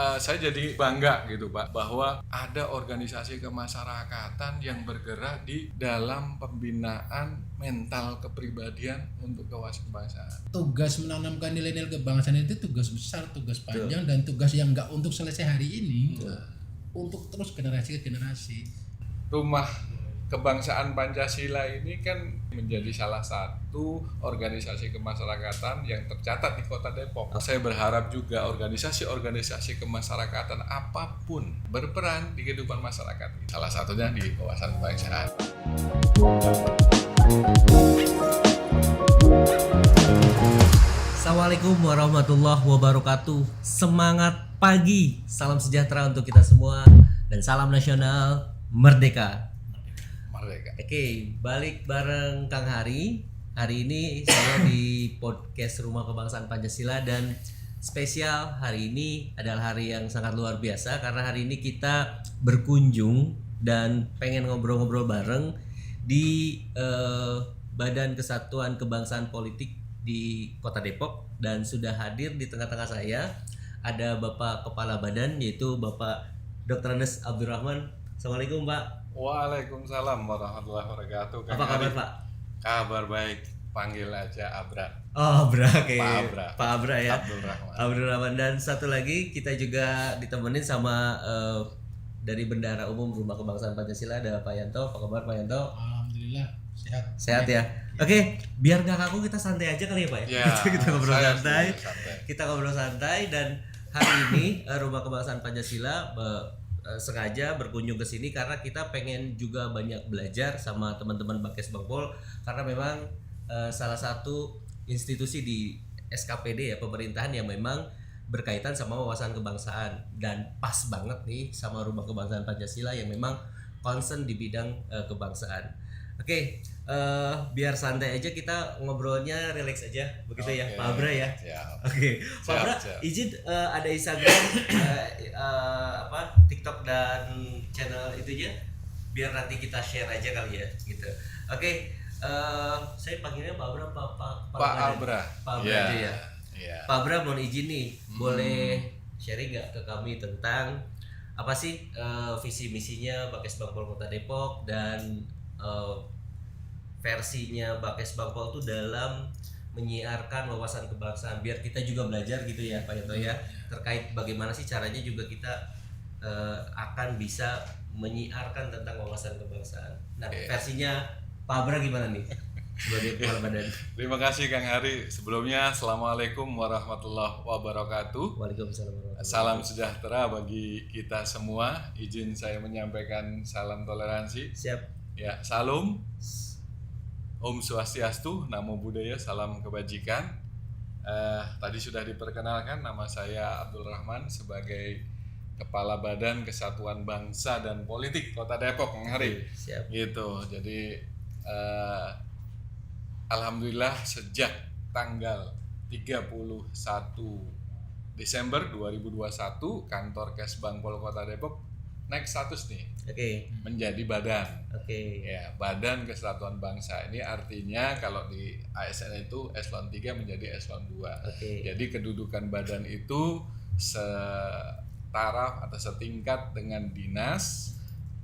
Saya jadi bangga gitu Pak, bahwa ada organisasi kemasyarakatan yang bergerak di dalam pembinaan mental kepribadian untuk kebangsaan. Tugas menanamkan nilai-nilai kebangsaan itu tugas besar, tugas panjang, dan tugas yang nggak untuk selesai hari ini, untuk terus generasi ke generasi. Rumah Kebangsaan Pancasila ini kan menjadi salah satu organisasi kemasyarakatan yang tercatat di Kota Depok. Saya berharap juga organisasi-organisasi kemasyarakatan apapun berperan di kehidupan masyarakat. Salah satunya di kawasan kebangsaan. Assalamualaikum warahmatullahi wabarakatuh. Semangat pagi, salam sejahtera untuk kita semua dan salam nasional merdeka. Oke, balik bareng Kang Hari. Hari ini saya di podcast Rumah Kebangsaan Pancasila dan spesial hari ini adalah hari yang sangat luar biasa karena hari ini kita berkunjung dan pengen ngobrol-ngobrol bareng di Badan Kesatuan Kebangsaan Politik di Kota Depok, dan sudah hadir di tengah-tengah saya ada Bapak Kepala Badan yaitu Bapak Dr. Andes Abdurrahman. Assalamualaikum Pak. Waalaikumsalam warahmatullahi wabarakatuh. Apa kabar Pak? Kabar baik, panggil aja Abra. Oh Abra, oke. Pak Abra ya. Abdurrahman. Dan satu lagi kita juga ditemenin sama dari Bendahara Umum Rumah Kebangsaan Pancasila ada Pak Yanto. Apa kabar Pak Yanto? Alhamdulillah sehat. Sehat ya. Oke, biar gak kaku kita santai aja kali ya Pak ya. Kita ngobrol santai. Kita ngobrol santai dan hari ini Rumah Kebangsaan Pancasila sengaja berkunjung ke sini karena kita pengen juga banyak belajar sama teman-teman Bakes Bangpol, karena memang salah satu institusi di SKPD ya, pemerintahan yang memang berkaitan sama wawasan kebangsaan, dan pas banget nih sama Rumah Kebangsaan Pancasila yang memang concern di bidang kebangsaan. Oke, biar santai aja kita ngobrolnya, relax aja begitu ya Pak Abra ya. Oke. Pak Abra izin ada Instagram, TikTok dan channel itu ya, biar nanti kita share aja kali ya gitu. Oke, saya panggilnya Pak Abra Pak Abra. Pak Abra aja ya. Pak Abra mohon izin nih, boleh sharing nggak ke kami tentang apa sih visi misinya Bakes Bangpol Kota Depok dan versinya Bakes Bangpol itu dalam menyiarkan wawasan kebangsaan, biar kita juga belajar gitu ya Pak Yanto ya, terkait bagaimana sih caranya juga kita akan bisa menyiarkan tentang wawasan kebangsaan. Nah, versinya Pak Abra gimana nih sebagai kepala badan? Terima kasih Kang Hari. Sebelumnya Assalamualaikum warahmatullahi wabarakatuh. Waalaikumsalam warahmatullahi wabarakatuh. Salam sejahtera bagi kita semua. Izin saya menyampaikan salam toleransi. Siap. Ya, salam, Om Swastiastu, Namo Buddhaya, salam kebajikan. Tadi sudah diperkenalkan, nama saya Abdul Rahman sebagai Kepala Badan Kesatuan Bangsa dan Politik Kota Depok, Kang Hari. Siap. Gitu. Jadi alhamdulillah sejak tanggal 31 Desember 2021 kantor Kesbangpol Kota Depok naik status nih. Menjadi badan. Ya, Badan Kesatuan Bangsa. Ini artinya kalau di ASN itu eselon 3 menjadi eselon 2. Jadi kedudukan badan itu setaraf atau setingkat dengan dinas.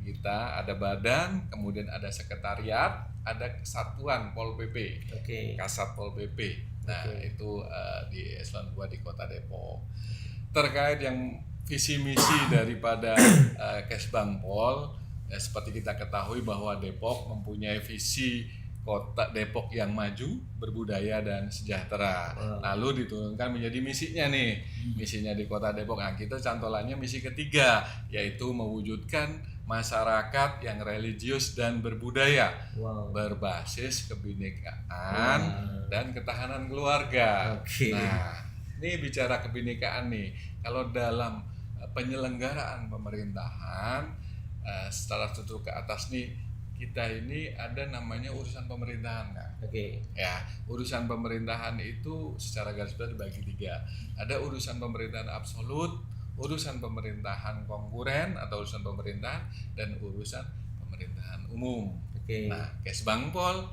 Kita ada badan, kemudian ada sekretariat, ada kesatuan Pol PP. Kasat Pol PP. Nah, itu di eselon 2 di Kota Depok. Terkait yang visi misi daripada Kesbangpol, seperti kita ketahui bahwa Depok mempunyai visi Kota Depok yang maju, berbudaya dan sejahtera. Lalu diturunkan menjadi misinya nih. Misinya di Kota Depok. Nah, kita cantolannya misi ketiga, yaitu mewujudkan masyarakat yang religius dan berbudaya, berbasis kebinekaan dan ketahanan keluarga. Nah, ini bicara kebinekaan nih. Kalau dalam penyelenggaraan pemerintahan setelah struktur ke atas nih, kita ini ada namanya urusan pemerintahan kan. Ya, urusan pemerintahan itu secara garis besar dibagi 3. Ada urusan pemerintahan absolut, urusan pemerintahan konkuren atau urusan pemerintahan, dan urusan pemerintahan umum. Nah, Kesbangpol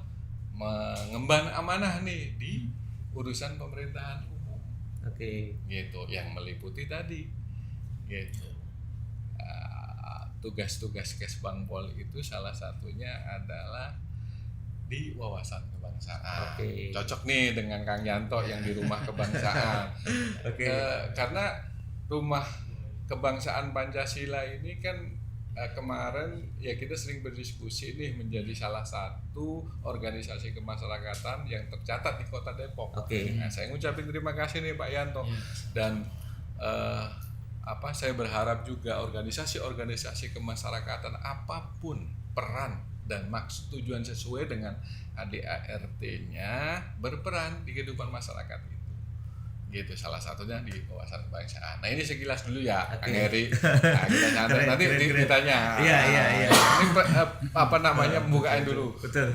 mengemban amanah nih di urusan pemerintahan umum. Gitu, yang meliputi tadi gitu. Tugas-tugas Kesbangpol itu salah satunya adalah di wawasan kebangsaan. Cocok nih dengan Kang Yanto yang di rumah kebangsaan. Karena rumah kebangsaan Pancasila ini kan kemarin ya kita sering berdiskusi nih menjadi salah satu organisasi kemasyarakatan yang tercatat di Kota Depok. Nah, saya ngucapin terima kasih nih Pak Yanto dan saya berharap juga organisasi-organisasi kemasyarakatan apapun peran dan maksud tujuan sesuai dengan ADART-nya berperan di kehidupan masyarakat itu. Gitu, salah satunya di wawasan kebangsaan. Nah, ini sekilas dulu ya, Kang Heri. Nah, kita santai nanti ditanya. Iya. Ini pembukaan dulu. Betul.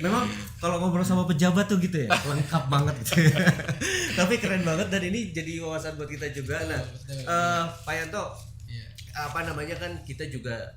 Memang kalau ngobrol sama pejabat tuh gitu ya, lengkap banget gitu. Tapi keren banget dan ini jadi wawasan buat kita juga. Nah, Pak Yanto, kan kita juga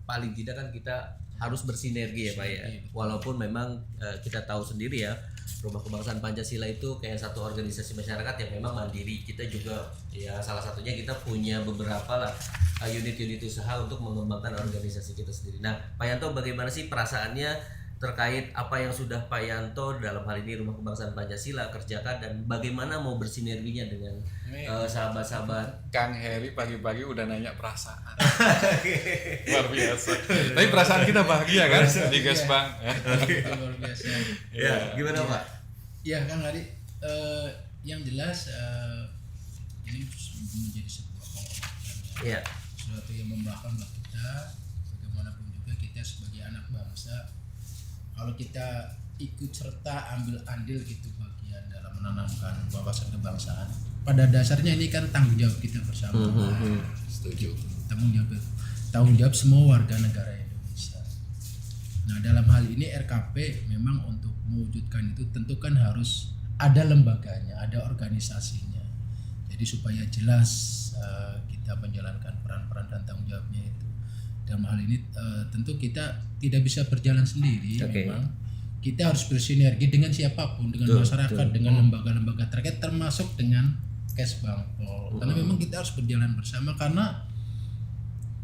paling tidak kan kita harus bersinergi ya Pak ya. Walaupun memang kita tahu sendiri ya, Rumah Kebangsaan Pancasila itu kayak satu organisasi masyarakat yang memang mandiri. Kita juga ya salah satunya kita punya beberapa lah unit-unit usaha untuk mengembangkan organisasi kita sendiri. Nah, Pak Yanto bagaimana sih perasaannya terkait apa yang sudah Pak Yanto dalam hal ini Rumah Kebangsaan Pancasila kerjakan dan bagaimana mau bersinerginya dengan sahabat-sahabat? Kang Heri pagi-pagi udah nanya perasaan. Luar biasa. Tapi perasaan kita bahagia kan di Kesbang. Luar biasa. Ya, gimana Pak? Ya Kang Heri, yang jelas ini menjadi sebuah penghormatan, sesuatu yang membanggakan buat kita. Bagaimanapun juga kita sebagai anak bangsa, kalau kita ikut serta ambil andil gitu bagian dalam menanamkan wawasan kebangsaan, pada dasarnya ini kan tanggung jawab kita bersama. Setuju. Tanggung jawab semua warga negara Indonesia. Nah, dalam hal ini RKP memang untuk mewujudkan itu tentu kan harus ada lembaganya, ada organisasinya. Jadi supaya jelas kita menjalankan peran-peran dan tanggung jawabnya itu. Dalam hal ini tentu kita tidak bisa berjalan sendiri. Memang kita harus bersinergi dengan siapapun, dengan masyarakat, dengan lembaga-lembaga terkait termasuk dengan Kesbangpol. Karena memang kita harus berjalan bersama karena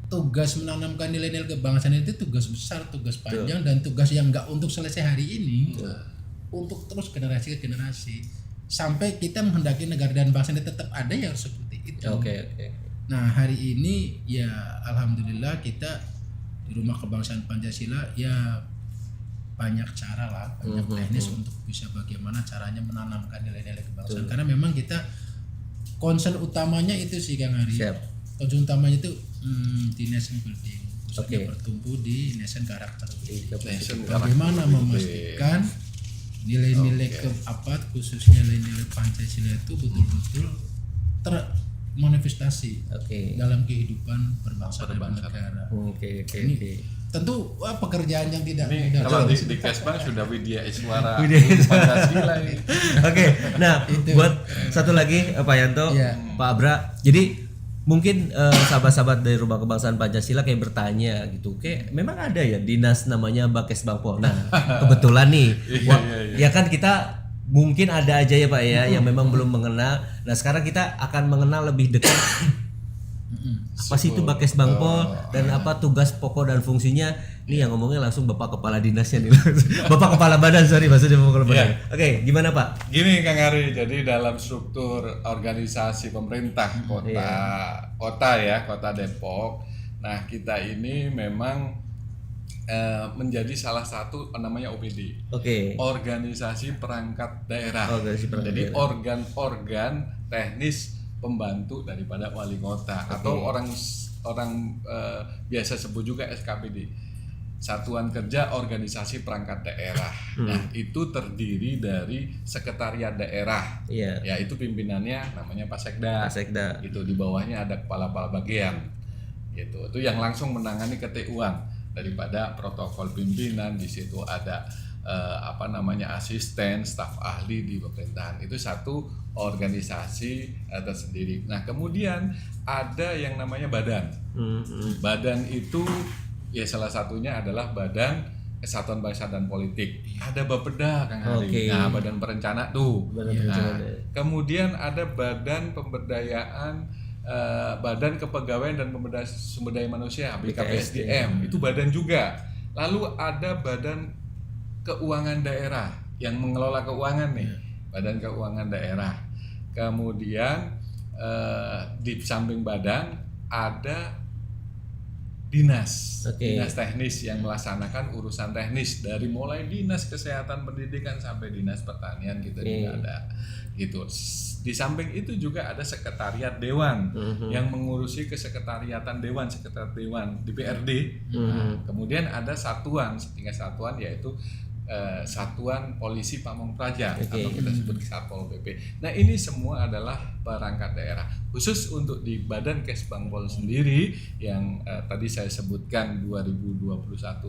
tugas menanamkan nilai-nilai kebangsaan itu tugas besar, tugas panjang dan tugas yang enggak untuk selesai hari ini. Untuk terus generasi ke generasi sampai kita menghendaki negara dan bangsa ini tetap ada yang seperti itu. Nah, hari ini ya alhamdulillah kita di Rumah Kebangsaan Pancasila ya banyak cara lah, banyak teknis untuk bisa bagaimana caranya menanamkan nilai-nilai kebangsaan. Karena memang kita concern utamanya itu sih Kang Ari. Concern utamanya itu di nation building, khususnya bertumbuh di nation character. Bagaimana memastikan nilai-nilai khususnya nilai-nilai Pancasila itu betul-betul termanifestasi dalam kehidupan berbangsa dan bernegara. Ini tentu pekerjaan yang tidak mudah. Kalau di Kesbang sudah Widya Iswara Pancasila ini. Nah buat satu lagi Pak Yanto, Pak Abra, jadi mungkin sahabat-sahabat dari Rumah Kebangsaan Pancasila kayak bertanya gitu, kayak memang ada ya dinas namanya Kesbangpol. Nah kebetulan nih, ya kan kita mungkin ada aja ya Pak ya yang memang belum mengenal. Nah sekarang kita akan mengenal lebih dekat apa sih itu Kesbangpol dan apa tugas pokok dan fungsinya. Nih yang ngomongnya langsung Bapak Kepala Dinasnya nih. Bapak Kepala Badan, maksudnya Bapak Kepala Badan. Gimana Pak? Gini Kang Ari, jadi dalam struktur organisasi pemerintah kota Depok. Nah, kita ini memang menjadi salah satu namanya OPD. Organisasi Perangkat Daerah. Jadi organ-organ teknis pembantu daripada wali kota atau orang biasa sebut juga SKPD. Satuan Kerja Organisasi Perangkat Daerah. Nah, itu terdiri dari sekretariat daerah. Ya, itu pimpinannya namanya Pak Sekda. Itu di bawahnya ada kepala-kepala bagian. Gitu. Itu yang langsung menangani keTU-an daripada protokol pimpinan. Di situ ada asisten, staf ahli di pemerintahan. Itu satu organisasi tersendiri. Nah, kemudian ada yang namanya badan. Badan itu ya salah satunya adalah Badan Kesatuan Bangsa dan Politik. Ada Bapeda Kang Hari. Nah, Badan Perencana tuh. Kemudian ada Badan Pemberdayaan Badan Kepegawaian dan Pemberdayaan Sumber Daya Manusia BKPSDM, itu badan juga. Lalu ada Badan Keuangan Daerah yang mengelola keuangan nih, Badan Keuangan Daerah. Kemudian di samping badan ada dinas teknis yang melaksanakan urusan teknis, dari mulai dinas kesehatan pendidikan sampai dinas pertanian kita juga ada gitu. Di samping itu juga ada sekretariat dewan yang mengurusi kesekretariatan dewan, sekretariat dewan DPRD. Nah, kemudian ada satuan, setingkat satuan yaitu Satuan Polisi Pamong Praja atau kita sebut Satpol PP. Nah, ini semua adalah perangkat daerah. Khusus untuk di Badan Kesbangpol sendiri yang tadi saya sebutkan 2021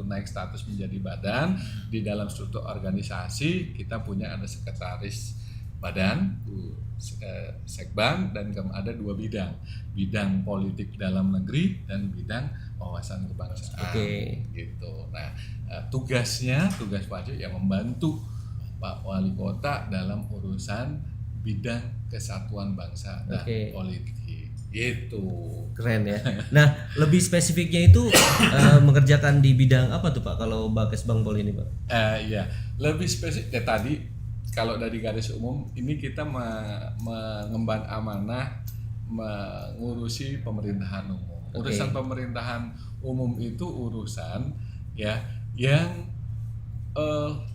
naik status menjadi badan, di dalam struktur organisasi kita punya ada sekretaris badan, sekban, dan ada 2 bidang politik dalam negeri dan bidang wawasan kebangsaan gitu. Nah, tugas Pak Haji yang membantu Pak Wali Kota dalam urusan bidang kesatuan bangsa dan politik gitu. Keren ya. Nah, lebih spesifiknya itu mengerjakan di bidang apa tuh Pak kalau Kesbangpol ini Pak? Iya, lebih spesifik tadi. Kalau dari garis umum ini kita mengemban amanah mengurusi pemerintahan umum. Urusan pemerintahan umum itu urusan ya yang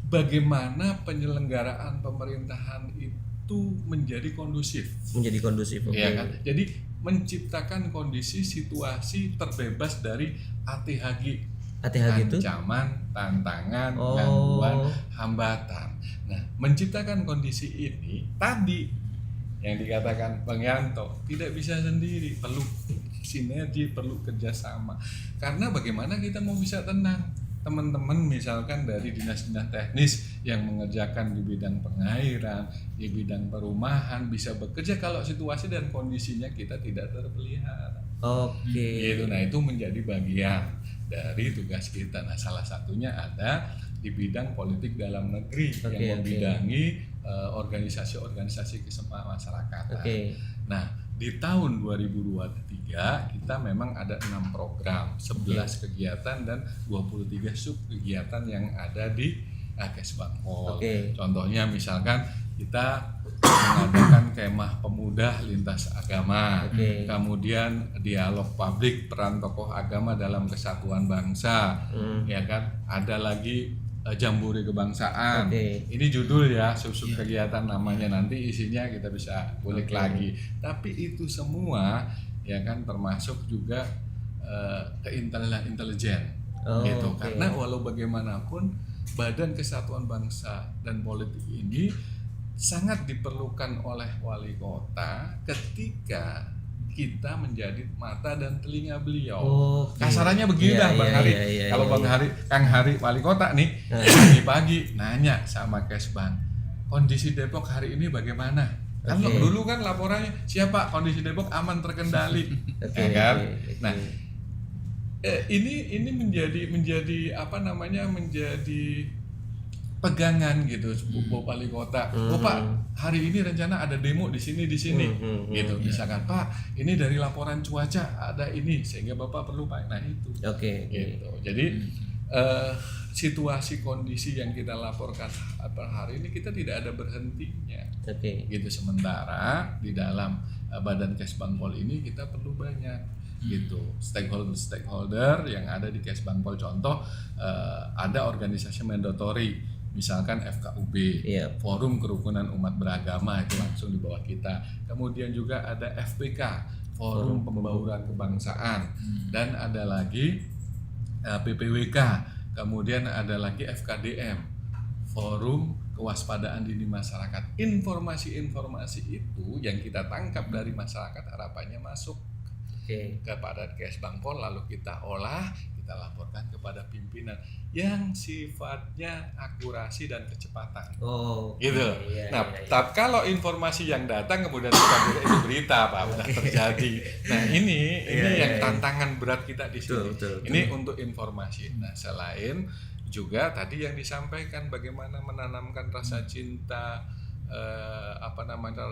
bagaimana penyelenggaraan pemerintahan itu menjadi kondusif. Ya kan? Jadi menciptakan kondisi situasi terbebas dari ATHG ancaman, tantangan, gangguan, hambatan. Nah, menciptakan kondisi ini tadi yang dikatakan Bang Yanto tidak bisa sendiri, perlu sinergi, perlu kerjasama. Karena bagaimana kita mau bisa tenang? Teman-teman misalkan dari dinas-dinas teknis yang mengerjakan di bidang pengairan, di bidang perumahan bisa bekerja kalau situasi dan kondisinya kita tidak terpelihara. Gitu. Nah, itu menjadi bagian dari tugas kita. Nah, salah satunya ada di bidang politik dalam negeri yang membidangi organisasi-organisasi kemasyarakatan. Nah, di tahun 2023 kita memang ada 6 program, 11 kegiatan dan 23 sub kegiatan yang ada di Kesbangpol. Contohnya misalkan kita mengadakan kemah pemuda lintas agama, kemudian dialog publik peran tokoh agama dalam kesatuan bangsa, ya kan? Ada lagi jambore kebangsaan. Ini judul ya, sub-sub kegiatan namanya, nanti isinya kita bisa kulik lagi. Tapi itu semua ya kan termasuk juga intelijen gitu. Karena walau bagaimanapun Badan Kesatuan Bangsa dan Politik ini sangat diperlukan oleh wali kota ketika kita menjadi mata dan telinga beliau. Kasarannya begini dah Bang Hari. Kalau Bang Hari, Kang Hari wali kota nih, pagi-pagi nanya sama Kesbang, kondisi Depok hari ini bagaimana? Kan dulu kan laporannya, siapa kondisi Depok aman terkendali, ya kan? Nah, ini menjadi apa namanya, menjadi pegangan gitu Bu Wali Kota. Pak, hari ini rencana ada demo di sini gitu. Misalkan Pak, ini dari laporan cuaca ada ini sehingga Bapak perlu Pak. Nah, itu. Gitu. Jadi situasi kondisi yang kita laporkan per hari ini kita tidak ada berhentinya. Gitu. Sementara di dalam Badan Kesbangpol ini kita perlu banyak gitu stakeholder yang ada di Kesbangpol. Contoh ada organisasi mandatori, misalkan FKUB, Forum Kerukunan Umat Beragama, itu langsung di bawah kita. Kemudian juga ada FPK, Forum Pembauran Kebangsaan, dan ada lagi PPWK, kemudian ada lagi FKDM, Forum Kewaspadaan Dini Masyarakat. Informasi-informasi itu yang kita tangkap dari masyarakat harapannya masuk kepada Kesbangpol, lalu kita olah, kita laporkan kepada pimpinan yang sifatnya akurasi dan kecepatan. Gitu. Tapi kalau informasi yang datang kemudian kita itu berita Pak, udah terjadi. Nah, ini yang tantangan berat kita di sini. Ini untuk informasi. Nah, selain juga tadi yang disampaikan bagaimana menanamkan rasa cinta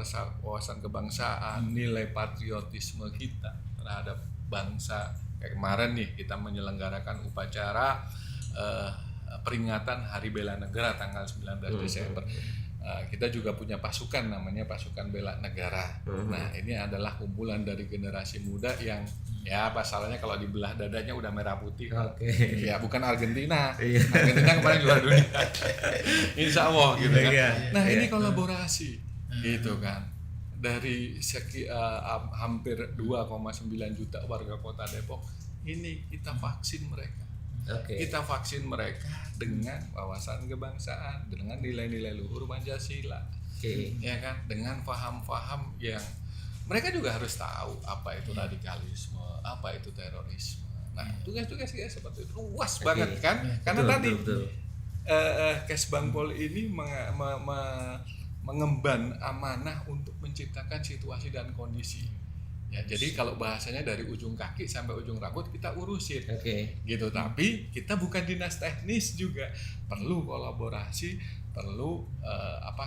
rasa wawasan kebangsaan, nilai patriotisme kita terhadap bangsa. Kayak kemarin nih kita menyelenggarakan upacara peringatan Hari Bela Negara tanggal 19 Desember. Kita juga punya pasukan namanya Pasukan Bela Negara. Nah, ini adalah kumpulan dari generasi muda yang ya pasalnya kalau dibelah dadanya udah merah putih. Ya bukan Argentina. Argentina kemarin juara dunia. Insya Allah gitu kan. Nah, ini kolaborasi gitu kan. Dari hampir 2,9 juta warga Kota Depok ini kita vaksin mereka. Kita vaksin mereka dengan wawasan kebangsaan, dengan nilai-nilai luhur Pancasila, ya kan, dengan paham-paham yang mereka juga harus tahu apa itu radikalisme, apa itu terorisme. Nah, tugas-tugas kita seperti itu luas banget kan, karena tadi Kesbangpol ini mengemban amanah untuk menciptakan situasi dan kondisi. Ya, jadi kalau bahasanya dari ujung kaki sampai ujung rambut kita urusin, gitu. Tapi kita bukan dinas teknis juga, perlu kolaborasi, perlu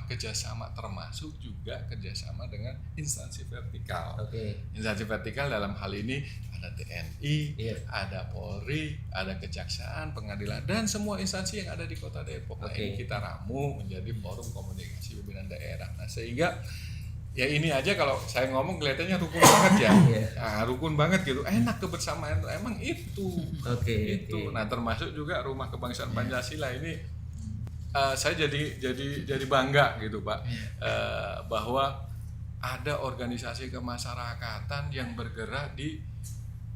kerjasama, termasuk juga kerjasama dengan instansi vertikal. Instansi vertikal dalam hal ini ada TNI, ada Polri, ada Kejaksaan, Pengadilan, dan semua instansi yang ada di Kota Depok. Nah, ini kita ramu menjadi forum komunikasi pimpinan daerah. Nah, sehingga ya ini aja kalau saya ngomong kelihatannya rukun banget ya. Nah, rukun banget gitu. Enak kebersamaan itu. Emang itu. Itu. Nah, termasuk juga Rumah Kebangsaan Pancasila ini saya jadi bangga gitu, Pak. Bahwa ada organisasi kemasyarakatan yang bergerak di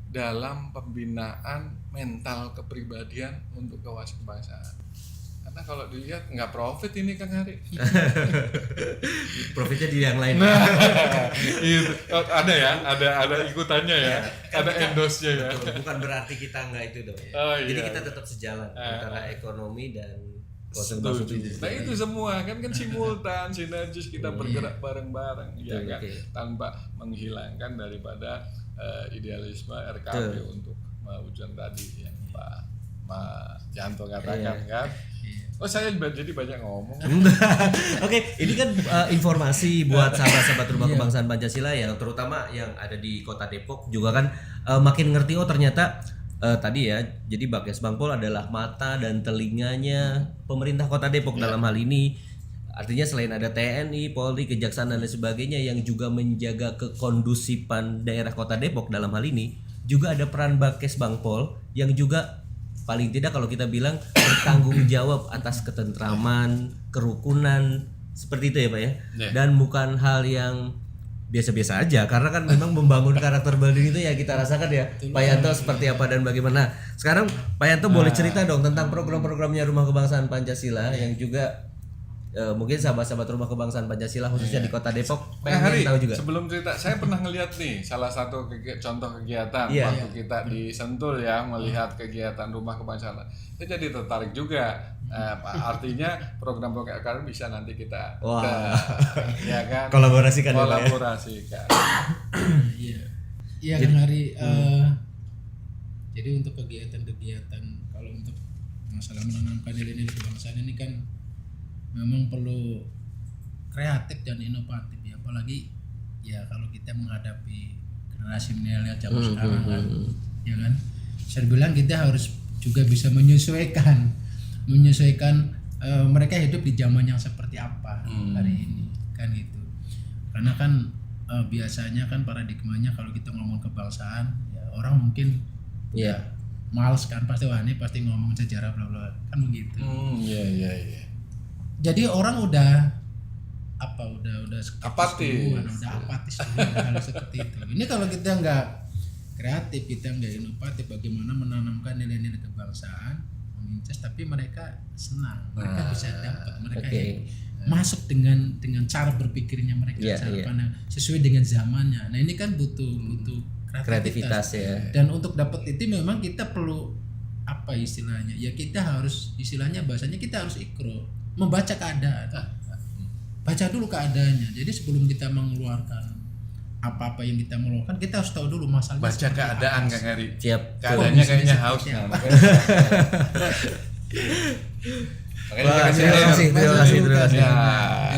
dalam pembinaan mental kepribadian untuk kewawasan kebangsaan. Karena kalau dilihat nggak profit ini Kang Hari. Profitnya di yang lain. Nah, itu ada ya, ada ikutannya ya, ada endorse-nya ya. Bukan berarti kita nggak itu dong. Jadi kita tetap sejalan antara ekonomi dan konservasi. Nah, itu semua kan simultan, sinergis, kita bergerak bareng-bareng, ya kan, tanpa menghilangkan daripada idealisme RKP untuk mewujudkan tadi yang Pak Janto katakan kan. Oh, saya jadi banyak ngomong. Ini kan informasi buat sahabat-sahabat Rumah Kebangsaan Pancasila yang terutama yang ada di Kota Depok juga kan makin ngerti ternyata tadi ya. Jadi Kesbangpol adalah mata dan telinganya pemerintah Kota Depok dalam hal ini. Artinya selain ada TNI, Polri, Kejaksaan dan lain sebagainya yang juga menjaga kekondusipan daerah Kota Depok dalam hal ini, juga ada peran Kesbangpol yang juga paling tidak kalau kita bilang bertanggung jawab atas ketentraman, kerukunan, seperti itu ya Pak ya. Dan bukan hal yang biasa-biasa aja, karena kan memang membangun karakter building itu ya kita rasakan ya. Pak Yanto seperti apa dan bagaimana. Sekarang Pak Yanto boleh cerita dong tentang program-programnya Rumah Kebangsaan Pancasila yang juga mungkin sahabat-sahabat Rumah Kebangsaan Pancasila khususnya di Kota Depok pengen tahu juga. Sebelum cerita, saya pernah ngelihat nih salah satu contoh kegiatan waktu kita di Sentul ya, melihat kegiatan Rumah Kebangsaan. Saya jadi tertarik juga. Artinya program-program kalian bisa nanti kita ya kan, kolaborasikan. Iya kan Hari. Jadi untuk kegiatan-kegiatan kalau untuk masalah menanamkan nilai-nilai kebangsaan ini kan memang perlu kreatif dan inovatif ya, apalagi ya kalau kita menghadapi generasi milenial zaman sekarang kan, ya kan. Saya bilang kita harus juga bisa menyesuaikan mereka hidup di zaman yang seperti apa hari ini kan gitu. Karena kan biasanya kan paradigmanya kalau kita ngomong kebangsaan ya orang mungkin males kan, pasti ini pasti ngomong sejarah bla bla kan begitu. Iya. Jadi orang udah apatis hal seperti itu. Ini kalau kita nggak kreatif, kita nggak inovatif, bagaimana menanamkan nilai-nilai kebangsaan, memintas, tapi mereka senang, mereka bisa dapat, mereka masuk dengan cara berpikirnya mereka, cara pandang sesuai dengan zamannya. Nah ini kan butuh kreativitas ya. Dan untuk dapat itu memang kita perlu apa istilahnya? Ya kita harus bahasanya kita harus ikro. Membaca keadaan, baca dulu keadaannya. Jadi sebelum kita mengeluarkan apa-apa yang kita mengeluarkan, kita harus tahu dulu masalahnya. Baca keadaan Kang Heri. Siap. Keadaannya kayaknya haus. Terima kasih. Ya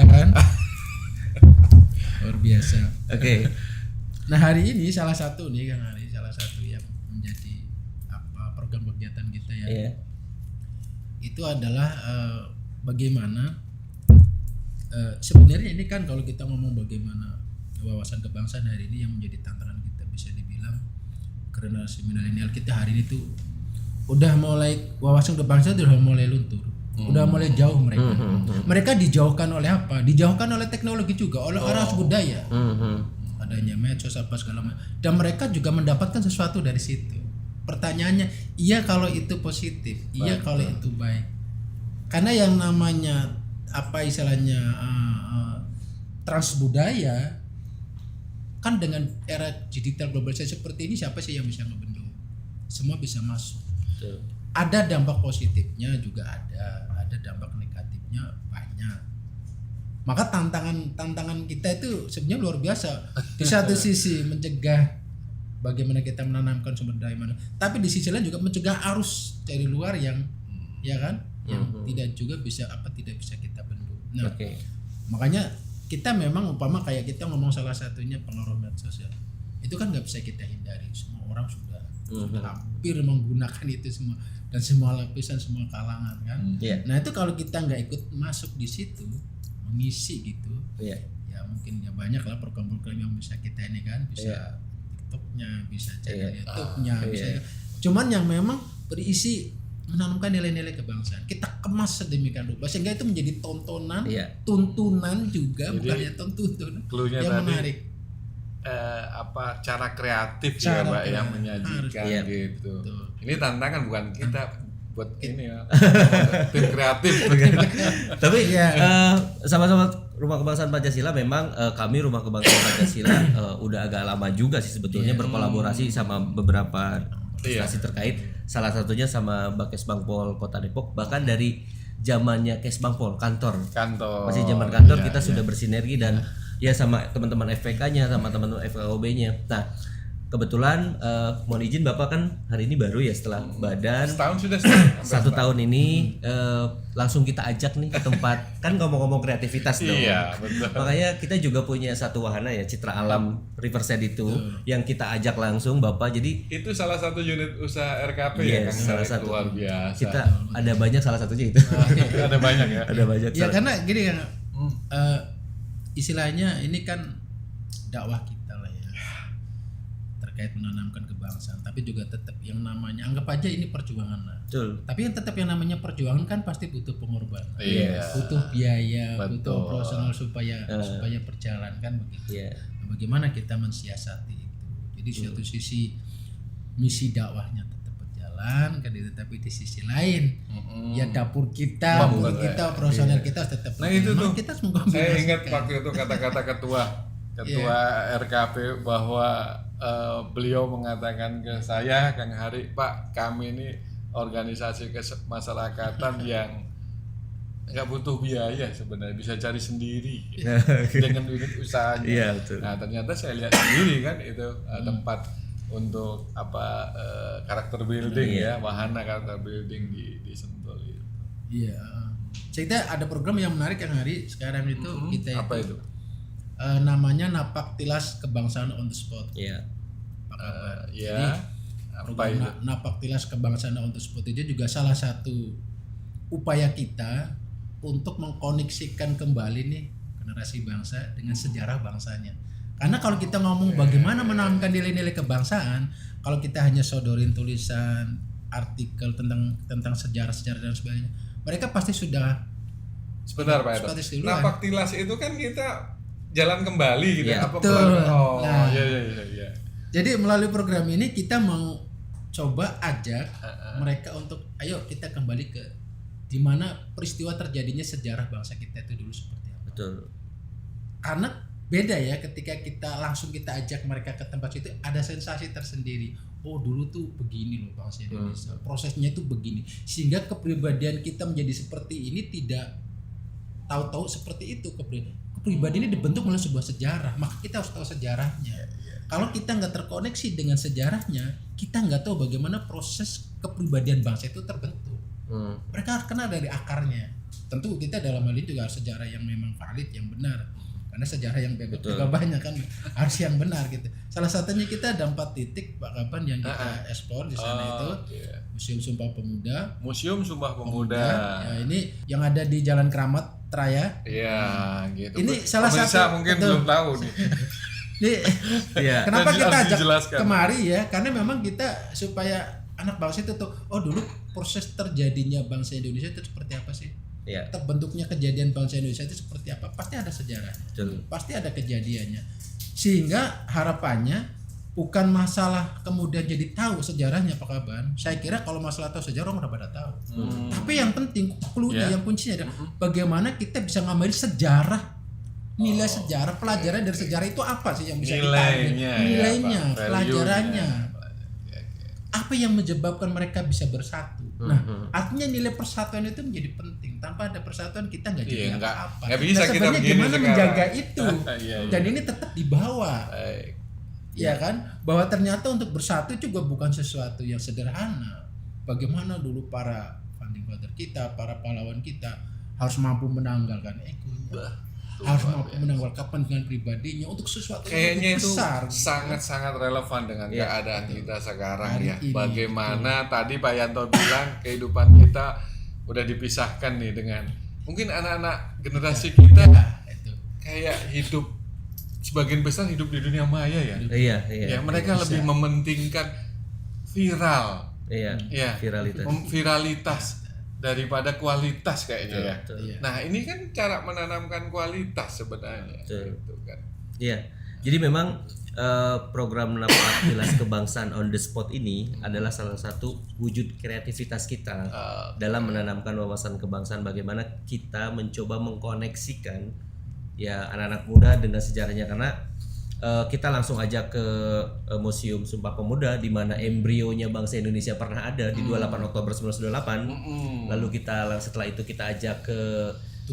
kan? biasa. Oke. Nah hari ini salah satu yang menjadi program kegiatan kita ya. Iya. Itu adalah bagaimana sebenarnya ini kan kalau kita ngomong bagaimana wawasan kebangsaan hari ini yang menjadi tantangan kita, bisa dibilang generasi milenial kita hari ini tuh udah mulai wawasan kebangsaan udah mulai luntur, udah mulai jauh mereka. Mereka dijauhkan oleh apa? Dijauhkan oleh teknologi juga, oleh arus budaya. Adanya medsos apa segala macam. Dan mereka juga mendapatkan sesuatu dari situ. Pertanyaannya, iya kalau itu positif, iya kalau itu baik. Karena yang namanya apa istilahnya transbudaya kan dengan era digital globalisasi seperti ini, siapa sih yang bisa ngebendung? Semua bisa masuk. Betul. Ada dampak positifnya juga ada dampak negatifnya banyak. Maka tantangan kita itu sebenarnya luar biasa. Di satu sisi mencegah bagaimana kita menanamkan sumber daya mana, tapi di sisi lain juga mencegah arus dari luar yang ya kan yang tidak bisa kita bendung. Nah, makanya kita memang umpama kayak kita ngomong salah satunya pengaruh medsos ya, itu kan nggak bisa kita hindari, semua orang sudah hampir menggunakan itu semua, dan semua lapisan, semua kalangan kan. Nah itu kalau kita nggak ikut masuk di situ mengisi gitu, ya mungkin ya banyak lah program-program yang bisa kita ini kan, bisa TikToknya, bisa channel YouTube-nya, bisa. Cuman yang memang berisi menanamkan nilai-nilai kebangsaan, kita kemas sedemikian rupa sehingga itu menjadi tontonan, tuntunan juga. Jadi, bukannya tuntunan yang menarik. Cara kreatif ya Mbak yang menyajikan gitu. Betul. Ini tantangan bukan kita buat ini ya. Tim kreatif. Tapi sama-sama Rumah Kebangsaan Pancasila memang kami Rumah Kebangsaan Pancasila udah agak lama juga sih sebetulnya berkolaborasi sama beberapa instansi terkait, salah satunya sama Bakesbangpol Kota Depok, bahkan dari zamannya Kesbangpol kantor masih zaman kantor kita sudah bersinergi dan ya sama teman-teman FPK-nya sama teman-teman FKOB-nya. Nah kebetulan mohon izin Bapak kan hari ini baru ya setelah badan satu tahun ini langsung kita ajak nih ke tempat kan ngomong-ngomong kreativitas dong. Iya, betul. Makanya kita juga punya satu wahana ya Citra Alam Riverside itu yang kita ajak langsung Bapak. Jadi itu salah satu unit usaha RKP ya kan, salah satu luar biasa. Kita ada banyak salah satunya itu. Ada banyak ya. Ada banyak. Ya karena gini kan istilahnya ini kan dakwah kita lah ya terkait menanamkan kebangsaan, tapi juga tetap yang namanya anggap aja ini perjuangan lah. Betul. Tapi yang tetap yang namanya perjuangan kan pasti butuh pengorbanan, butuh biaya, butuh operasional supaya berjalan kan begitu. Nah, bagaimana kita mensiasati itu? Jadi suatu sisi misi dakwahnya tetap berjalan kan, tapi di sisi lain ya dapur kita, operasional kita tetap. Nah itu tuh kita saya ingat waktu itu kata-kata ketua RKP bahwa beliau mengatakan ke saya, Kang Hari, Pak, kami ini organisasi kemasyarakatan yang nggak butuh biaya sebenarnya, bisa cari sendiri dengan unit usahanya. Nah ternyata saya lihat sendiri kan itu tempat untuk karakter building wahana karakter building di Sentul itu. Iya. Kita ada program yang menarik yang Hari sekarang itu kita apa itu? Namanya Napak Tilas Kebangsaan on the Spot. Jadi program Napak Tilas Kebangsaan on the Spot itu juga salah satu upaya kita untuk mengkoneksikan kembali nih generasi bangsa dengan sejarah bangsanya. Karena kalau kita ngomong bagaimana menanamkan nilai-nilai kebangsaan, kalau kita hanya sodorin tulisan, artikel tentang sejarah-sejarah dan sebagainya, mereka pasti sudah. Sebentar Pak Edo. Napak Tilas itu kan kita jalan kembali gitu. Betul. Iya. Jadi melalui program ini kita mau coba ajak mereka untuk ayo kita kembali ke di mana peristiwa terjadinya sejarah bangsa kita itu dulu seperti apa. Betul. Karena beda ya ketika kita langsung kita ajak mereka ke tempat situ, ada sensasi tersendiri. Oh dulu tuh begini loh bangsa Indonesia, prosesnya itu begini, sehingga kepribadian kita menjadi seperti ini tidak tahu-tahu seperti itu. Kepribadian ini dibentuk melalui sebuah sejarah, maka kita harus tahu sejarahnya. Kalau kita nggak terkoneksi dengan sejarahnya, kita nggak tahu bagaimana proses kepribadian bangsa itu terbentuk. Mereka harus kenal dari akarnya. Tentu kita dalam hal ini juga harus sejarah yang memang valid, yang benar. karena sejarah yang bebek juga banyak kan, harus yang benar gitu. Salah satunya kita ada 4 titik Pak Kaban yang kita eksplor di sana itu. Museum Sumpah Pemuda. Museum Sumpah Pemuda. Ya, ini yang ada di Jalan Keramat Raya. Iya, gitu. Ini salah satu mungkin belum tahu nih. Kenapa kita ajak dijelaskan kemari ya? Karena memang kita supaya anak bangsa itu tuh, oh dulu proses terjadinya bangsa Indonesia itu seperti apa sih? Terbentuknya kejadian bangsa Indonesia itu seperti apa? Pasti ada sejarahnya, pasti ada kejadiannya. Sehingga harapannya bukan masalah kemudian jadi tahu sejarahnya Pak Kaban. Saya kira kalau masalah tahu sejarah orang udah pada tahu. Tapi yang penting, cluenya, yang kuncinya adalah bagaimana kita bisa ngambil sejarah. Nilai sejarah, pelajaran dari sejarah itu apa sih yang bisa kita ambil? Nilainya, pelajarannya. Apa yang menyebabkan mereka bisa bersatu? Nah, artinya nilai persatuan itu menjadi penting. Tanpa ada persatuan kita nggak jadi apa-apa. Nggak bisa kita sebenarnya begini gimana sekarang menjaga itu? Dan ini tetap dibawa. Ya kan? Bahwa ternyata untuk bersatu juga bukan sesuatu yang sederhana. Bagaimana dulu para founding father kita, para pahlawan kita harus mampu menanggalkan egonya. Harus mampu menanggalkan kepentingan pribadinya untuk sesuatu yang kayaknya itu besar. Sangat-sangat relevan dengan keadaan kita sekarang ya. Bagaimana tadi Pak Yanto bilang kehidupan kita udah dipisahkan nih dengan mungkin anak-anak generasi kita kayak hidup sebagian besar hidup di dunia maya ya. Ya mereka lebih mementingkan viral. Viralitas daripada kualitas kayaknya ya. Nah, ini kan cara menanamkan kualitas sebenarnya. Gitu kan. Iya. Jadi memang program 14 kebangsaan on the spot ini adalah salah satu wujud kreativitas kita dalam menanamkan wawasan kebangsaan, bagaimana kita mencoba mengkoneksikan ya anak-anak muda dengan sejarahnya, karena kita langsung aja ke Museum Sumpah Pemuda di mana embrionya bangsa Indonesia pernah ada di 28 Oktober 1928. Lalu setelah itu kita ajak ke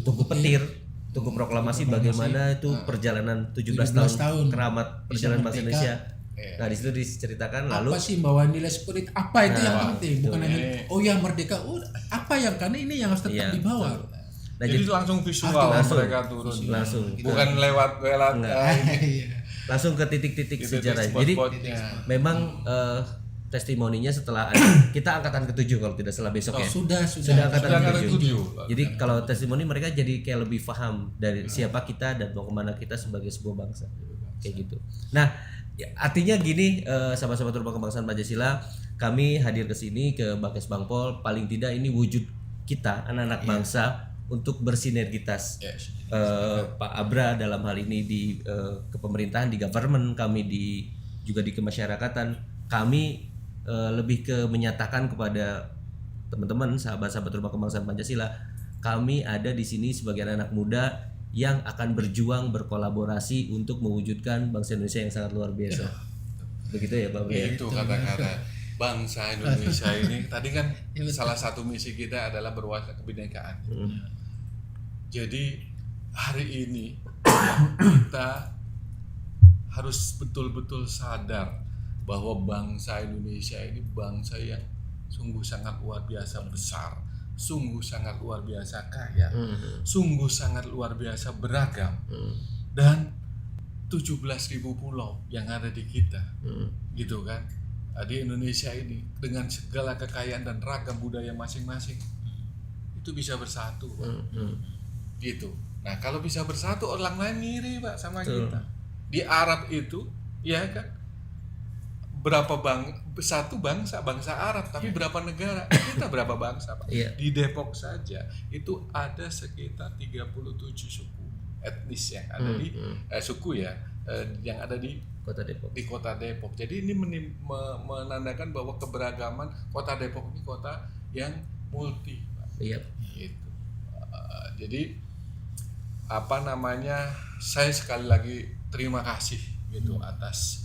Tugu Petir, Tugu Proklamasi, bagaimana itu perjalanan 17 tahun keramat perjalanan bangsa Indonesia. Nah, di situ diceritakan lalu apa sih bahwa nilai spirit apa itu yang penting, bukan hanya oh ya merdeka, apa yang, karena ini yang harus tetap dibawa. Nah, jadi langsung visual mereka turun langsung, bukan lewat langsung ke titik-titik sejarah. Jadi memang testimoninya setelah kita angkatan ke-7 kalau tidak salah besok ya. Sudah angkatan ke-7. Jadi kalau testimoni mereka jadi kayak lebih paham dari siapa kita dan mau kemana kita sebagai sebuah bangsa. Kayak gitu. Nah, ya, artinya gini, sahabat-sahabat Rumah Kebangsaan Pancasila, kami hadir ke sini ke Bakes Bangpol, paling tidak ini wujud kita anak-anak bangsa untuk bersinergitas. Pak Abra dalam hal ini di kepemerintahan, di government, kami juga di kemasyarakatan, kami lebih ke menyatakan kepada teman-teman sahabat-sahabat Rumah Kebangsaan Pancasila, kami ada di sini sebagai anak muda yang akan berjuang berkolaborasi untuk mewujudkan bangsa Indonesia yang sangat luar biasa. Begitu ya Pak. Itu kata-kata bangsa Indonesia ini tadi kan salah satu misi kita adalah berwarna kebinekaan. Jadi hari ini kita harus betul-betul sadar bahwa bangsa Indonesia ini bangsa yang sungguh sangat luar biasa besar, sungguh sangat luar biasa kaya, sungguh sangat luar biasa beragam, dan 17.000 pulau yang ada di kita, gitu kan. Di Indonesia ini dengan segala kekayaan dan ragam budaya masing-masing itu bisa bersatu, Pak. Gitu. Nah, kalau bisa bersatu, orang lain ngiri, Pak, sama kita. Di Arab itu, ya kan, satu bangsa Arab, tapi berapa negara? Kita berapa bangsa, Pak? Di Depok saja itu ada sekitar 37 suku etnis yang ada di suku ya, yang ada di Kota Depok. Jadi ini menandakan bahwa keberagaman Kota Depok ini kota yang multi, Pak. Gitu. Jadi saya sekali lagi terima kasih gitu atas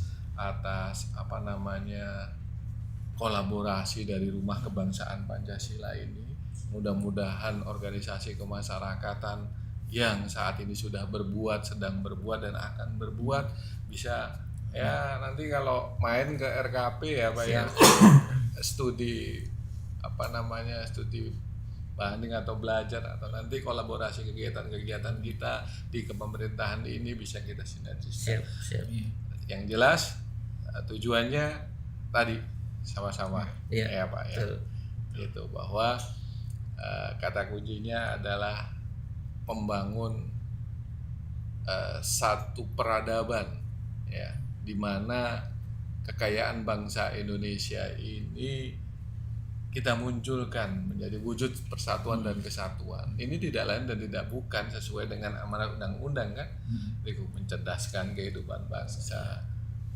kolaborasi dari Rumah Kebangsaan Pancasila ini. Mudah-mudahan organisasi kemasyarakatan yang saat ini sudah berbuat, sedang berbuat dan akan berbuat bisa ya nanti kalau main ke RKP ya Pak ya, studi banding atau belajar atau nanti kolaborasi kegiatan-kegiatan kita di kepemerintahan ini bisa kita sinergiskan. Siap. Yang jelas tujuannya tadi sama-sama ya Pak ya. Itu bahwa kata kuncinya adalah membangun satu peradaban ya, di mana kekayaan bangsa Indonesia ini kita munculkan menjadi wujud persatuan dan kesatuan. Ini tidak lain dan tidak bukan sesuai dengan amanat undang-undang kan, mencerdaskan kehidupan bangsa,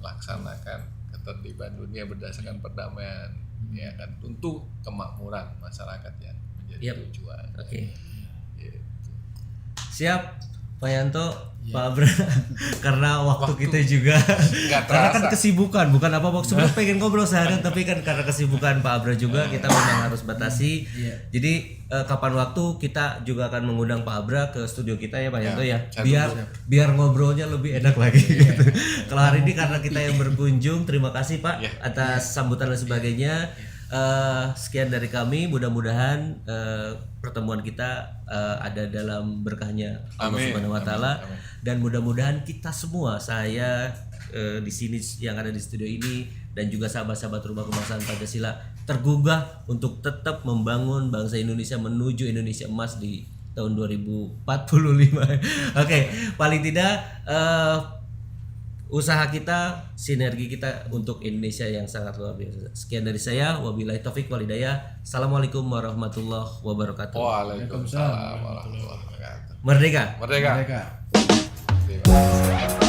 melaksanakan ketertiban dunia berdasarkan perdamaian, ya kan, untuk kemakmuran masyarakat yang menjadi tujuan. Oke. Gitu. Siap, Pak Yanto. Pak Abra, karena waktu kita juga karena kan kesibukan, bukan apa-apa, sebenarnya pengen ngobrol seharian tapi kan karena kesibukan Pak Abra juga kita memang harus batasi. Jadi kapan waktu kita juga akan mengundang Pak Abra ke studio kita ya Pak Yanto ya, biar ngobrolnya lebih enak lagi gitu. Kalau hari ini karena kita yang berkunjung, terima kasih Pak atas sambutan dan sebagainya. Sekian dari kami, mudah-mudahan pertemuan kita ada dalam berkahnya Allah Subhanahu wa taala, dan mudah-mudahan kita semua, saya di sini yang ada di studio ini dan juga sahabat-sahabat Rumah Kebangsaan Pancasila tergugah untuk tetap membangun bangsa Indonesia menuju Indonesia Emas di tahun 2045. Oke, paling tidak usaha kita, sinergi kita untuk Indonesia yang sangat luar biasa. Sekian dari saya, wabillahi taufik wal hidayah. Assalamualaikum warahmatullahi wabarakatuh. Waalaikumsalam warahmatullahi wabarakatuh. Merdeka. Merdeka. Terima kasih.